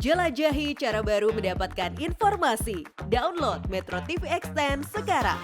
Jelajahi cara baru mendapatkan informasi. Download Metro TV Extend sekarang.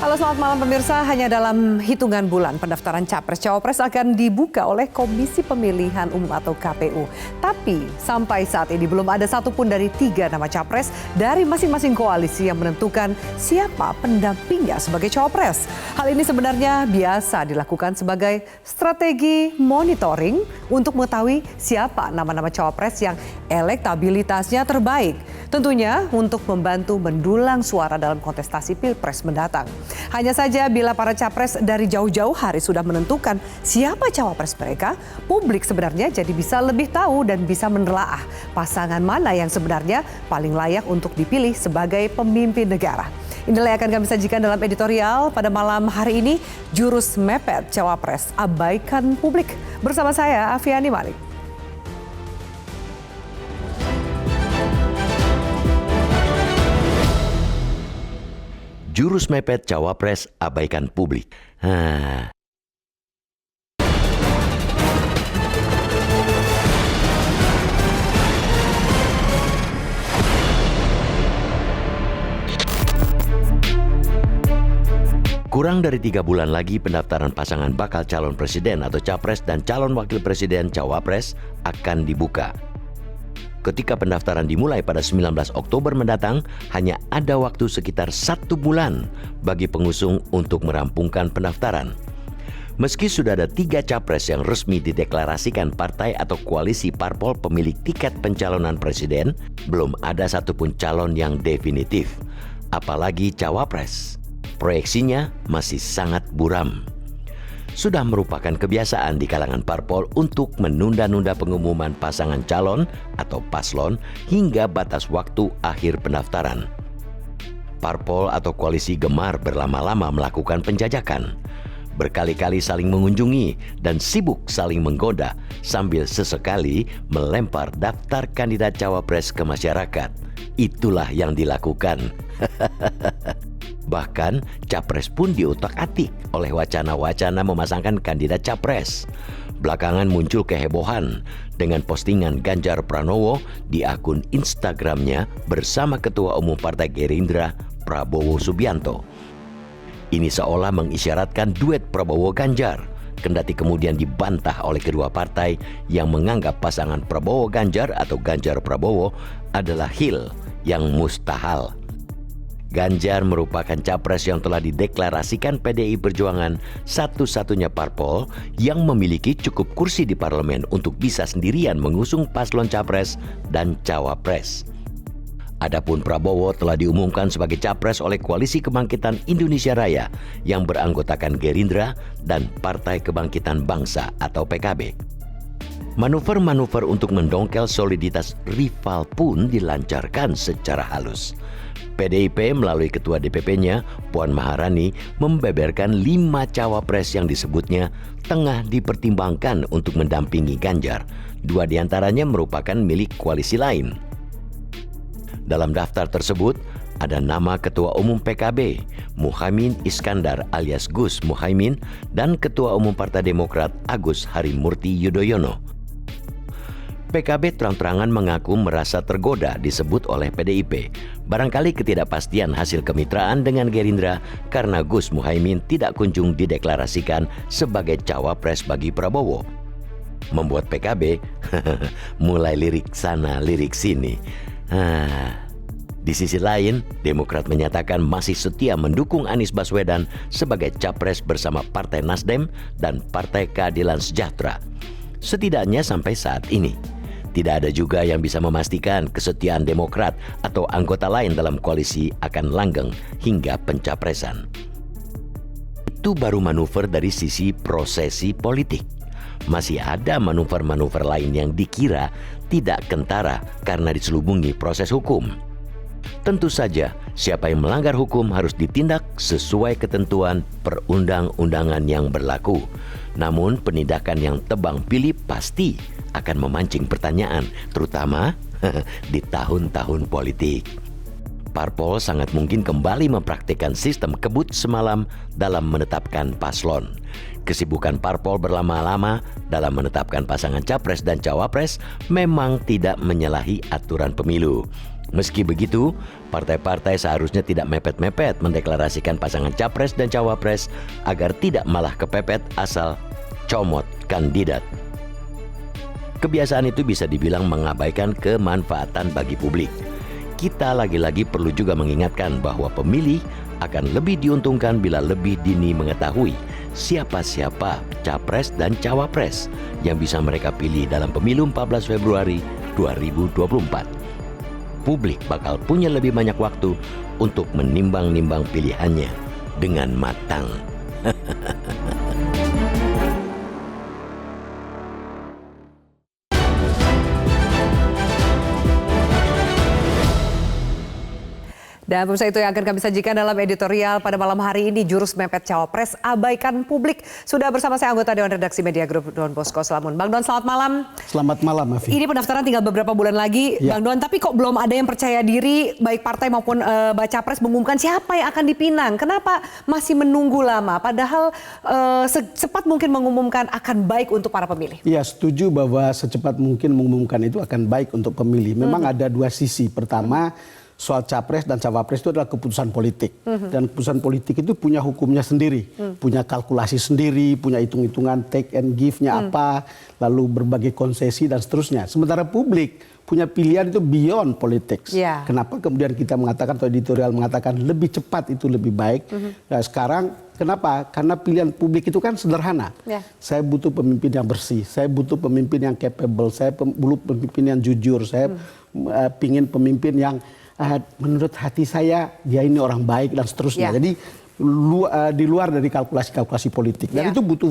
Halo, selamat malam pemirsa. Hanya dalam hitungan bulan pendaftaran Capres-Cawapres akan dibuka oleh Komisi Pemilihan Umum atau KPU. Tapi sampai saat ini belum ada satupun dari 3 nama Capres dari masing-masing koalisi yang menentukan siapa pendampingnya sebagai Cawapres. Hal ini sebenarnya biasa dilakukan sebagai strategi monitoring untuk mengetahui siapa nama-nama Cawapres yang elektabilitasnya terbaik. Tentunya untuk membantu mendulang suara dalam kontestasi Pilpres mendatang. Hanya saja bila para capres dari jauh-jauh hari sudah menentukan siapa cawapres mereka, publik sebenarnya jadi bisa lebih tahu dan bisa menelaah pasangan mana yang sebenarnya paling layak untuk dipilih sebagai pemimpin negara. Inilah yang akan kami sajikan dalam editorial pada malam hari ini, Jurus Mepet Cawapres Abaikan Publik. Bersama saya, Afiani Malik. Jurus mepet Cawapres abaikan publik. Kurang dari 3 bulan lagi pendaftaran pasangan bakal calon presiden atau capres dan calon wakil presiden cawapres akan dibuka. Ketika pendaftaran dimulai pada 19 Oktober mendatang, hanya ada waktu sekitar 1 bulan bagi pengusung untuk merampungkan pendaftaran. Meski sudah ada 3 capres yang resmi dideklarasikan partai atau koalisi parpol pemilik tiket pencalonan presiden, belum ada satupun calon yang definitif, apalagi cawapres. Proyeksinya masih sangat buram. Sudah merupakan kebiasaan di kalangan parpol untuk menunda-nunda pengumuman pasangan calon atau paslon hingga batas waktu akhir pendaftaran. Parpol atau koalisi gemar berlama-lama melakukan penjajakan, berkali-kali saling mengunjungi dan sibuk saling menggoda sambil sesekali melempar daftar kandidat cawapres ke masyarakat. Itulah yang dilakukan. Bahkan capres pun diutak-atik oleh wacana-wacana memasangkan kandidat capres. Belakangan muncul kehebohan dengan postingan Ganjar Pranowo di akun Instagramnya bersama Ketua Umum Partai Gerindra Prabowo Subianto. Ini seolah mengisyaratkan duet Prabowo-Ganjar, kendati kemudian dibantah oleh kedua partai yang menganggap pasangan Prabowo-Ganjar atau Ganjar-Prabowo adalah hil yang mustahil. Ganjar merupakan capres yang telah dideklarasikan PDI Perjuangan, satu-satunya parpol yang memiliki cukup kursi di parlemen untuk bisa sendirian mengusung paslon capres dan cawapres. Adapun Prabowo telah diumumkan sebagai capres oleh Koalisi Kebangkitan Indonesia Raya yang beranggotakan Gerindra dan Partai Kebangkitan Bangsa atau PKB. Manuver-manuver untuk mendongkel soliditas rival pun dilancarkan secara halus. PDIP melalui Ketua DPP-nya, Puan Maharani, membeberkan 5 cawapres yang disebutnya tengah dipertimbangkan untuk mendampingi Ganjar. 2 diantaranya merupakan milik koalisi lain. Dalam daftar tersebut, ada nama Ketua Umum PKB, Muhaimin Iskandar alias Gus Muhaimin, dan Ketua Umum Partai Demokrat Agus Harimurti Yudhoyono. PKB terang-terangan mengaku merasa tergoda disebut oleh PDIP. Barangkali ketidakpastian hasil kemitraan dengan Gerindra karena Gus Muhaimin tidak kunjung dideklarasikan sebagai cawapres bagi Prabowo. Membuat PKB mulai lirik sana, lirik sini. Di sisi lain, Demokrat menyatakan masih setia mendukung Anies Baswedan sebagai capres bersama Partai Nasdem dan Partai Keadilan Sejahtera. Setidaknya sampai saat ini. Tidak ada juga yang bisa memastikan kesetiaan Demokrat atau anggota lain dalam koalisi akan langgeng hingga pencapresan. Itu baru manuver dari sisi prosesi politik. Masih ada manuver-manuver lain yang dikira tidak kentara karena diselubungi proses hukum. Tentu saja, siapa yang melanggar hukum harus ditindak sesuai ketentuan perundang-undangan yang berlaku. Namun penindakan yang tebang pilih pasti akan memancing pertanyaan, terutama di tahun-tahun politik. Parpol sangat mungkin kembali mempraktikkan sistem kebut semalam dalam menetapkan paslon. Kesibukan parpol berlama-lama dalam menetapkan pasangan capres dan cawapres memang tidak menyalahi aturan pemilu. Meski begitu, partai-partai seharusnya tidak mepet-mepet mendeklarasikan pasangan capres dan cawapres agar tidak malah kepepet asal comot kandidat. Kebiasaan itu bisa dibilang mengabaikan kemanfaatan bagi publik. Kita lagi-lagi perlu juga mengingatkan bahwa pemilih akan lebih diuntungkan bila lebih dini mengetahui siapa-siapa capres dan cawapres yang bisa mereka pilih dalam pemilu 14 Februari 2024. Publik bakal punya lebih banyak waktu untuk menimbang-nimbang pilihannya dengan matang. Dan pemirsa, itu yang akan kami sajikan dalam editorial pada malam hari ini. Jurus mepet cawapres, abaikan publik. Sudah bersama saya anggota Dewan Redaksi Media Group Don Bosco Slamun. Bang Don, selamat malam. Selamat malam, Afi. Ini pendaftaran tinggal beberapa bulan lagi, Ya. Bang Don. Tapi kok belum ada yang percaya diri, baik partai maupun baca pres mengumumkan siapa yang akan dipinang. Kenapa masih menunggu lama? Padahal secepat mungkin mengumumkan akan baik untuk para pemilih. Ya, setuju bahwa secepat mungkin mengumumkan itu akan baik untuk pemilih. Memang ada dua sisi. Pertama, soal capres dan cawapres itu adalah keputusan politik. Dan keputusan politik itu punya hukumnya sendiri. Punya kalkulasi sendiri, punya hitung-hitungan take and give-nya apa, lalu berbagai konsesi dan seterusnya. Sementara publik punya pilihan itu beyond politics. Ya. Kenapa kemudian kita mengatakan atau editorial mengatakan lebih cepat itu lebih baik. Nah, sekarang kenapa? Karena pilihan publik itu kan sederhana. Ya. Saya butuh pemimpin yang bersih, saya butuh pemimpin yang capable, saya butuh pemimpin yang jujur, saya pingin pemimpin yang menurut hati saya dia ini orang baik dan seterusnya. Ya. Jadi di luar dari kalkulasi-kalkulasi politik. Dan Ya. itu butuh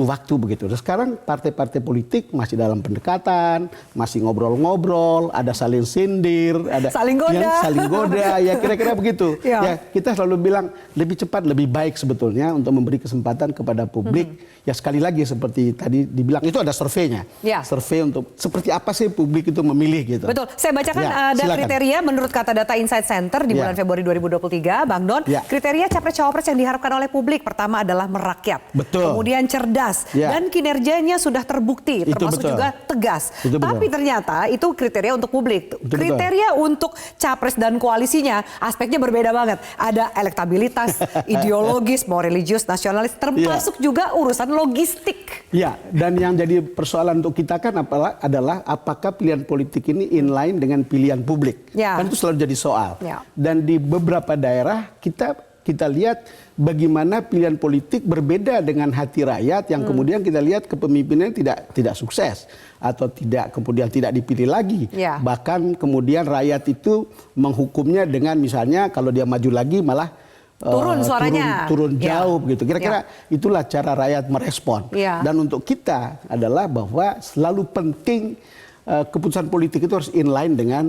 waktu begitu. Dan sekarang partai-partai politik masih dalam pendekatan, masih ngobrol-ngobrol, ada saling sindir, ada Saling goda. yang saling goda, ya kira-kira begitu. Ya. Ya, kita selalu bilang lebih cepat lebih baik sebetulnya untuk memberi kesempatan kepada publik. Ya sekali lagi seperti tadi dibilang itu ada surveinya. Ya. Survei untuk seperti apa sih publik itu memilih gitu. Betul. Saya bacakan Ya, ada silakan. kriteria menurut kata data Insight Center di Ya. bulan Februari 2023, Bang Don. Ya. Kriteria capres-cawapres yang diharapkan oleh publik pertama adalah merakyat. Betul. Kemudian cerdas Ya. dan kinerjanya sudah terbukti, Itu termasuk betul. juga tegas. Itu betul. Tapi ternyata itu kriteria untuk publik. Itu Kriteria untuk capres dan koalisinya aspeknya berbeda banget. Ada elektabilitas, ideologis, mau religius, nasionalis, termasuk juga urusan logistik. Ya, dan yang jadi persoalan untuk kita kan adalah apakah pilihan politik ini inline dengan pilihan publik. Ya. Kan itu selalu jadi soal. Ya. Dan di beberapa daerah kita lihat bagaimana pilihan politik berbeda dengan hati rakyat yang kemudian kita lihat kepemimpinannya tidak sukses atau kemudian tidak dipilih lagi. Ya. Bahkan kemudian rakyat itu menghukumnya dengan misalnya kalau dia maju lagi malah Turun suaranya. turun Ya. jauh begitu. Kira-kira itulah cara rakyat merespon. Ya. Dan untuk kita adalah bahwa selalu penting keputusan politik itu harus inline dengan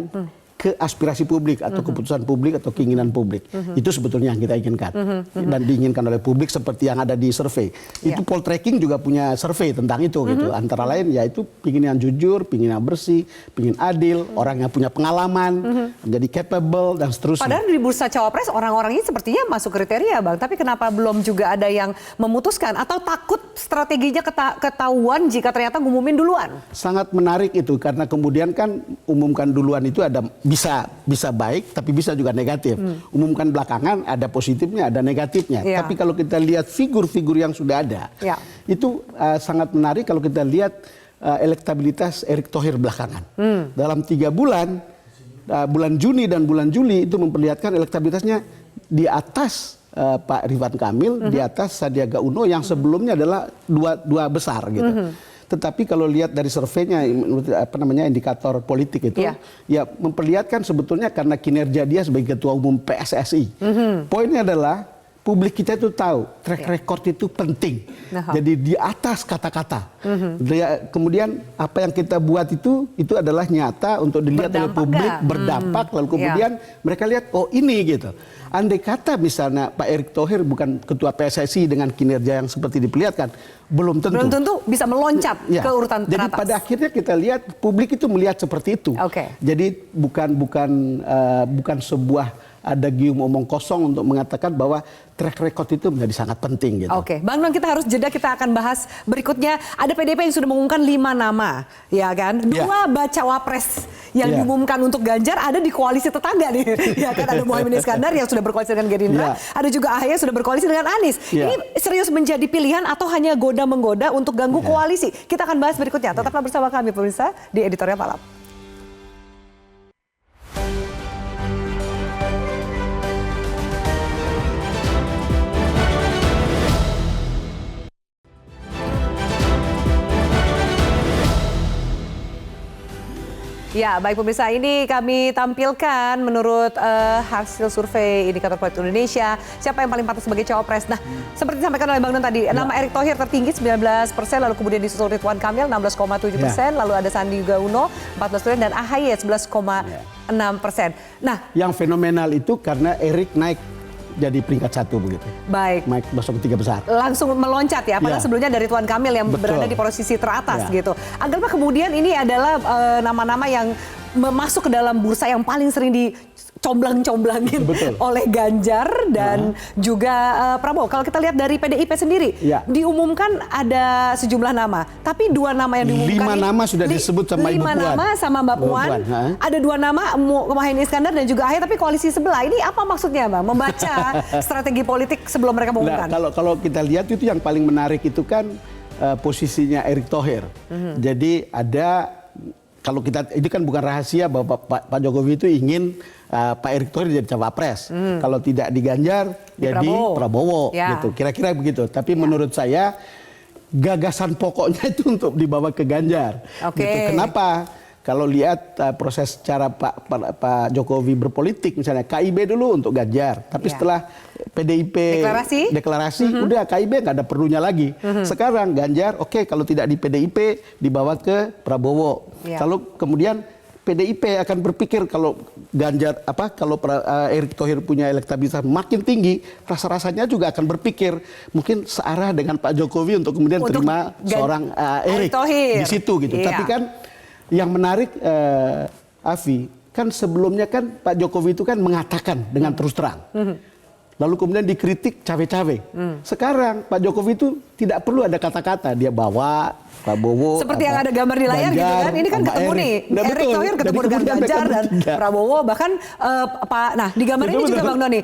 ke aspirasi publik atau keputusan publik atau keinginan publik. Itu sebetulnya yang kita inginkan. Dan diinginkan oleh publik seperti yang ada di survei. Ya. Itu poll tracking juga punya survei tentang itu gitu. Antara lain yaitu pingin yang jujur, pingin yang bersih, pingin adil, orang yang punya pengalaman, menjadi capable dan seterusnya. Padahal di bursa cawapres orang-orang ini sepertinya masuk kriteria, Bang. Tapi kenapa belum juga ada yang memutuskan? Atau takut strateginya ketahuan jika ternyata ngumumin duluan? Sangat menarik itu karena kemudian kan umumkan duluan itu ada bisa baik tapi bisa juga negatif. Umumkan belakangan ada positifnya ada negatifnya. Ya. Tapi kalau kita lihat figur-figur yang sudah ada Ya. itu sangat menarik kalau kita lihat elektabilitas Erick Thohir belakangan. Dalam 3 bulan bulan Juni dan bulan Juli itu memperlihatkan elektabilitasnya di atas Pak Ridwan Kamil, di atas Sandiaga Uno yang sebelumnya adalah dua besar gitu. Tetapi kalau lihat dari surveinya, indikator politik itu, ya memperlihatkan sebetulnya karena kinerja dia sebagai ketua umum PSSI. Poinnya adalah publik kita itu tahu track record itu penting. Jadi di atas kata-kata. Kemudian apa yang kita buat itu adalah nyata untuk dilihat oleh publik, berdampak. Lalu kemudian mereka lihat, oh ini gitu. Andai kata misalnya Pak Erick Thohir bukan ketua PSSI dengan kinerja yang seperti diperlihatkan, belum tentu. Belum tentu bisa meloncat ke urutan teratas. Jadi pada akhirnya kita lihat publik itu melihat seperti itu. Jadi bukan sebuah ada gium omong kosong untuk mengatakan bahwa track record itu menjadi sangat penting gitu. Bang Don, kita harus jeda, kita akan bahas berikutnya. Ada PDIP yang sudah mengumumkan 5 nama, ya kan? 2 bacawa pres yang diumumkan untuk Ganjar ada di koalisi tetangga nih, ya kan? Ada Muhaimin Iskandar yang sudah berkoalisi dengan Gerindra, ada juga AHY yang sudah berkoalisi dengan Anies. Ini serius menjadi pilihan atau hanya goda-menggoda untuk ganggu koalisi? Kita akan bahas berikutnya. Tetaplah bersama kami pemirsa di Editorial Malam. Ya, baik pemirsa, ini kami tampilkan menurut hasil survei Indikator Politik Indonesia, siapa yang paling pantas sebagai cawapres. Nah, seperti disampaikan oleh Bang Don tadi, nama Erick Thohir tertinggi 19%, lalu kemudian disusul Ridwan Kamil 16,7%, lalu ada Sandiaga Uno 14%, dan AHY 11,6%. Nah, yang fenomenal itu karena Erick naik jadi peringkat 1 begitu. Baik. Masuk ke 3 besar. Langsung meloncat ya, padahal sebelumnya dari Ridwan Kamil yang berada di posisi teratas gitu. Anggaplah kemudian ini adalah nama-nama yang masuk ke dalam bursa yang paling sering dicomblang-comblangin oleh Ganjar dan juga Prabowo. Kalau kita lihat dari PDIP sendiri, diumumkan ada sejumlah nama, tapi 2 nama yang diumumkan 5 nama sudah disebut sama Ibu Puan. 5 nama sama Mbak Puan. Ada 2 nama Muhaimin Iskandar dan juga AHY, tapi koalisi sebelah. Ini apa maksudnya, Mbak? Membaca strategi politik sebelum mereka mengumumkan. Nah, kalau kita lihat itu yang paling menarik itu kan posisinya Erick Thohir. Jadi ada, kalau kita, ini kan bukan rahasia bahwa Pak Jokowi itu ingin Pak Erick Thohir jadi cawapres. Kalau tidak di Ganjar, jadi Prabowo. Gitu. Kira-kira begitu. Tapi menurut saya gagasan pokoknya itu untuk dibawa ke Ganjar. Gitu. Kenapa? Kalau lihat proses cara Pak Jokowi berpolitik, misalnya KIB dulu untuk Ganjar, tapi setelah PDIP deklarasi, udah KIB nggak ada perlunya lagi. Sekarang Ganjar, kalau tidak di PDIP dibawa ke Prabowo. Kalau kemudian PDIP akan berpikir kalau Ganjar kalau Erick Thohir punya elektabilitas makin tinggi, rasa-rasanya juga akan berpikir mungkin searah dengan Pak Jokowi untuk kemudian terima seorang Erick di situ gitu. Tapi kan yang menarik, Afi, kan sebelumnya kan Pak Jokowi itu kan mengatakan dengan terus terang. Lalu kemudian dikritik cawe-cawe. Sekarang Pak Jokowi itu tidak perlu ada kata-kata, dia bawa Prabowo. Seperti yang ada gambar di layar Ganjar, gitu kan. Ini kan ketemu nih, Erick Thohir ketemu dengan Ganjar dan Prabowo. Bahkan nah di gambar ini juga Bang Doni,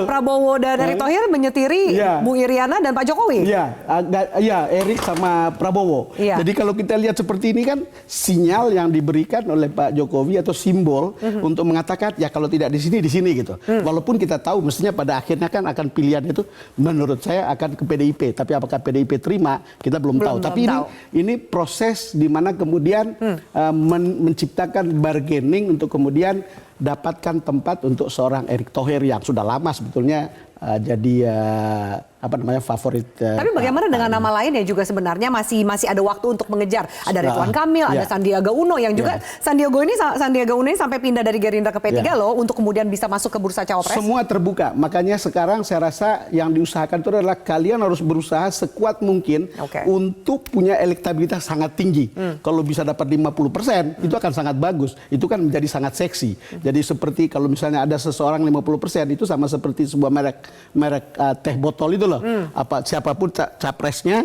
Prabowo dan Erick Thohir menyetiri Bu Iriana dan Pak Jokowi. Iya, Erick sama Prabowo. Jadi kalau kita lihat seperti ini kan sinyal yang diberikan oleh Pak Jokowi atau simbol untuk mengatakan ya kalau tidak di sini gitu. Walaupun kita tahu mestinya pada akhirnya kan akan pilihan itu menurut saya akan ke PDIP. Tapi apakah PDIP terima kita belum tahu. Tapi ini proses di mana kemudian menciptakan bargaining untuk kemudian dapatkan tempat untuk seorang Erick Thohir yang sudah lama sebetulnya jadi favorit. Tapi bagaimana dengan nama lain yang juga sebenarnya masih ada waktu untuk mengejar? Ada Ridwan Kamil, ada Sandiaga Uno yang juga Sandiaga Uno ini sampai pindah dari Gerindra ke P3 loh untuk kemudian bisa masuk ke bursa cawapres. Semua terbuka. Makanya sekarang saya rasa yang diusahakan itu adalah kalian harus berusaha sekuat mungkin untuk punya elektabilitas sangat tinggi. Kalau bisa dapat 50% itu akan sangat bagus. Itu kan menjadi sangat seksi. Jadi seperti kalau misalnya ada seseorang 50% itu sama seperti sebuah merek teh botol itu loh. Siapapun capresnya,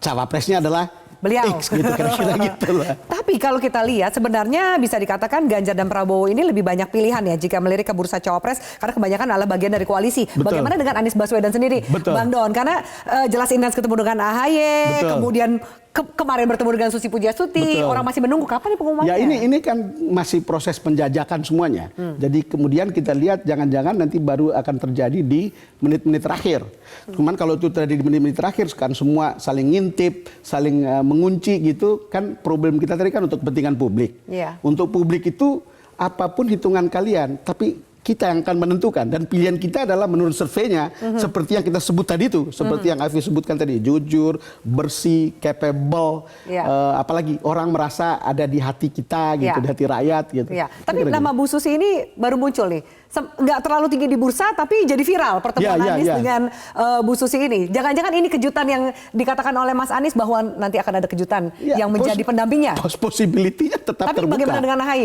cawapresnya adalah beliau. X gitu, kira-kira gitu loh. Tapi kalau kita lihat sebenarnya bisa dikatakan Ganjar dan Prabowo ini lebih banyak pilihan ya jika melirik ke bursa cawapres karena kebanyakan adalah bagian dari koalisi. Bagaimana dengan Anies Baswedan sendiri, Bang Don? Karena jelas Intens ketemu dengan AHY, kemudian kemarin bertemu dengan Susi Pujiastuti, orang masih menunggu kapan nih pengumumannya? Ya ini kan masih proses penjajakan semuanya. Jadi kemudian kita lihat jangan-jangan nanti baru akan terjadi di menit-menit terakhir. Cuman kalau itu terjadi di menit-menit terakhir kan semua saling ngintip, saling mengunci gitu kan problem kita tadi kan untuk kepentingan publik. Untuk publik itu apapun hitungan kalian, tapi kita yang akan menentukan, dan pilihan kita adalah menurut surveinya seperti yang kita sebut tadi itu, seperti yang Afi sebutkan tadi, jujur, bersih, capable, apalagi orang merasa ada di hati kita gitu, di hati rakyat gitu. Tapi nama Bu Susi ini baru muncul nih, nggak terlalu tinggi di bursa tapi jadi viral pertemuan Anies dengan Bu Susi ini. Jangan-jangan ini kejutan yang dikatakan oleh Mas Anies bahwa nanti akan ada kejutan yang menjadi pendampingnya. Possibility-nya tetap tapi terbuka. Bagaimana dengan AHY?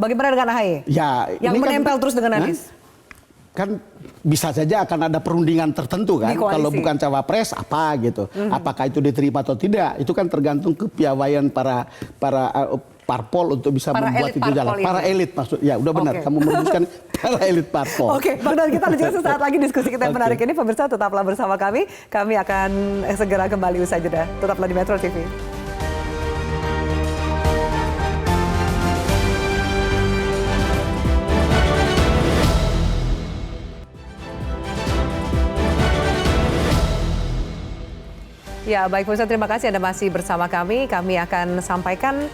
Bagaimana dengan AHY? Ya, yang menempel terus dengan Anies? Kan bisa saja akan ada perundingan tertentu kan, kalau bukan cawapres apa gitu, apakah itu diterima atau tidak, itu kan tergantung kepiawaian para parpol untuk bisa membuat itu jalan. Para elit maksud, ya udah benar kamu merumuskan para elit parpol. Oke, Bang Don, kita lanjutkan sesaat lagi diskusi kita yang menarik ini. Pemirsa tetaplah bersama kami akan segera kembali usai jeda. Tetaplah di Metro TV. Ya, baik pemirsa, terima kasih Anda masih bersama kami. Kami akan sampaikan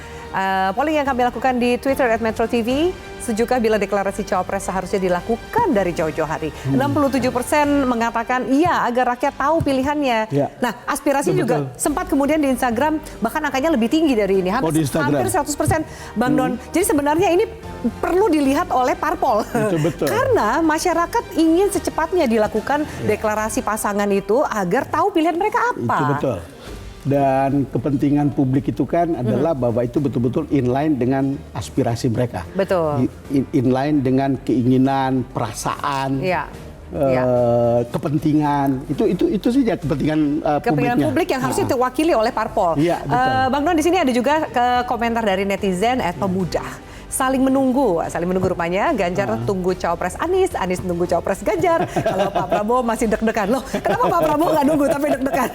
polling yang kami lakukan di Twitter @MetroTV. Sejukah bila deklarasi cawapres seharusnya dilakukan dari jauh-jauh hari? 67% mengatakan iya agar rakyat tahu pilihannya. Nah, aspirasi juga sempat kemudian di Instagram bahkan angkanya lebih tinggi dari ini. Hampir 100% Bang Don. Jadi sebenarnya ini perlu dilihat oleh parpol. Betul. Karena masyarakat ingin secepatnya dilakukan deklarasi pasangan itu agar tahu pilihan mereka apa. Itu betul. Dan kepentingan publik itu kan adalah bahwa itu betul-betul inline dengan aspirasi mereka. Betul. Inline dengan keinginan, perasaan, kepentingan. Itu saja kepentingan publik yang harusnya terwakili oleh parpol. Bang Don, di sini ada juga komentar dari netizen @pemuda. Saling menunggu rupanya. Ganjar tunggu cawapres Anies tunggu cawapres Ganjar. Kalau Pak Prabowo masih deg-degan. Loh, kenapa Pak Prabowo nggak nunggu tapi deg-degan?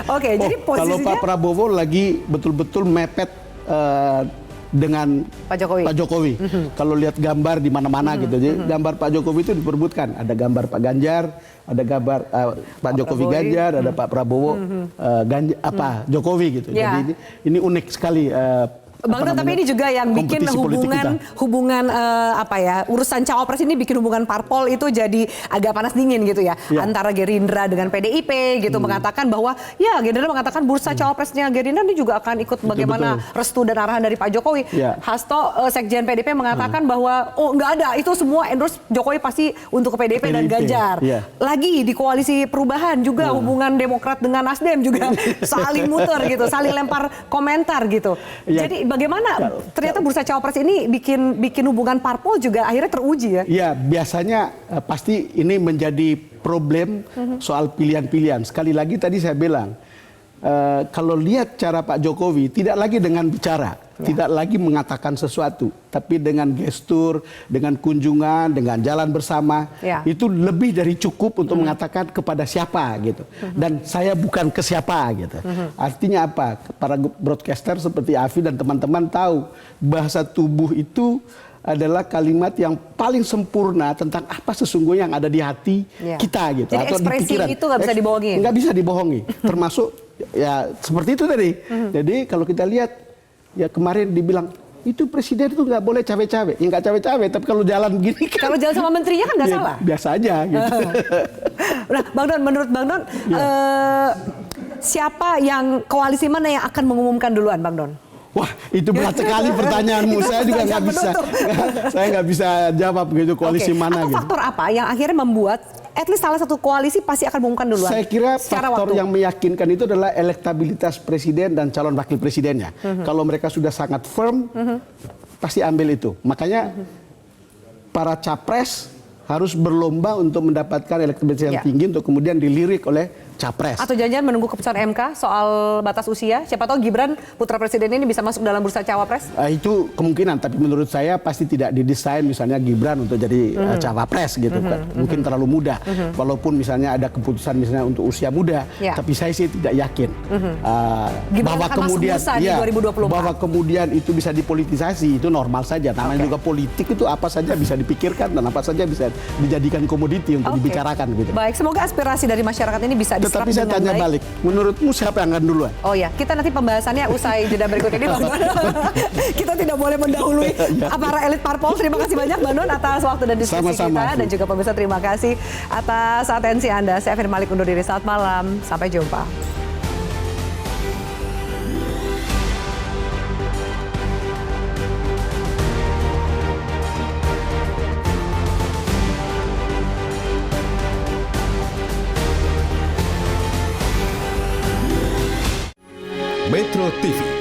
Oke, jadi posisinya... Kalau Pak Prabowo lagi betul-betul mepet dengan Pak Jokowi. Kalau lihat gambar di mana-mana gitu. Jadi gambar Pak Jokowi itu diperbutkan. Ada gambar Pak Ganjar, ada gambar Pak Jokowi Ganjar, ada Pak Prabowo Jokowi gitu. Jadi ini unik sekali. Bang Don, tapi ini juga yang bikin hubungan urusan cawapres ini bikin hubungan parpol itu jadi agak panas dingin gitu ya. Antara Gerindra dengan PDIP gitu mengatakan bahwa Gerindra mengatakan bursa cawapresnya Gerindra ini juga akan ikut bagaimana restu dan arahan dari Pak Jokowi. Hasto Sekjen PDIP mengatakan bahwa nggak ada, itu semua endorse Jokowi pasti untuk ke PDIP dan Ganjar. Lagi di koalisi perubahan juga hubungan Demokrat dengan Nasdem juga saling muter gitu, saling lempar komentar gitu. Jadi bagaimana ternyata bursa cawapres ini bikin hubungan parpol juga akhirnya teruji ya? Ya, biasanya pasti ini menjadi problem soal pilihan-pilihan. Sekali lagi tadi saya bilang, kalau lihat cara Pak Jokowi tidak lagi dengan bicara, tidak lagi mengatakan sesuatu, tapi dengan gestur, dengan kunjungan, dengan jalan bersama, itu lebih dari cukup untuk mengatakan kepada siapa gitu. Dan saya bukan ke siapa gitu. Artinya apa? Para broadcaster seperti Afi dan teman-teman tahu bahasa tubuh itu adalah kalimat yang paling sempurna tentang apa sesungguhnya yang ada di hati kita gitu. Jadi atau ekspresi di pikiran. Itu nggak bisa dibohongi? Nggak bisa dibohongi. Termasuk ya seperti itu tadi. Jadi kalau kita lihat ya kemarin dibilang itu presiden itu nggak boleh cawe-cawe. Ya nggak cawe-cawe, tapi kalau jalan gini kan. Kalau jalan sama menterinya kan nggak salah. Biasa aja gitu. Nah, Bang Don, menurut Bang Don, siapa yang koalisi mana yang akan mengumumkan duluan, Bang Don? Wah, itu berat sekali pertanyaanmu. Saya juga nggak bisa. Saya nggak bisa jawab gitu koalisi mana. Atau faktor apa yang akhirnya membuat at least salah satu koalisi pasti akan mengumumkan duluan? Saya kira faktor yang meyakinkan itu adalah elektabilitas presiden dan calon wakil presidennya. Kalau mereka sudah sangat firm, pasti ambil itu. Makanya para capres harus berlomba untuk mendapatkan elektabilitas yang tinggi untuk kemudian dilirik oleh capres. Atau jangan-jangan menunggu keputusan MK soal batas usia. Siapa tahu Gibran putra presiden ini bisa masuk dalam bursa cawapres? Itu kemungkinan, tapi menurut saya pasti tidak didesain misalnya Gibran untuk jadi cawapres gitu kan. Mungkin terlalu muda. Walaupun misalnya ada keputusan misalnya untuk usia muda, tapi saya sih tidak yakin bahwa kemudian bahwa kemudian itu bisa dipolitisasi, itu normal saja. Namanya juga politik, itu apa saja bisa dipikirkan dan apa saja bisa dijadikan komoditi untuk dibicarakan gitu. Baik, semoga aspirasi dari masyarakat ini bisa diserap Tetapi saya dengan tanya baik. balik, menurutmu siapa yang akan duluan? Oh ya, kita nanti pembahasannya usai jeda berikut ini, Bang Don. Kita tidak boleh mendahului para elit parpol. Terima kasih banyak, Bang Don, atas waktu dan diskusi Sama-sama, kita. Dan juga pemirsa, terima kasih atas atensi Anda. Saya Firman Malik undur diri. Selamat malam. Sampai jumpa. Metro TV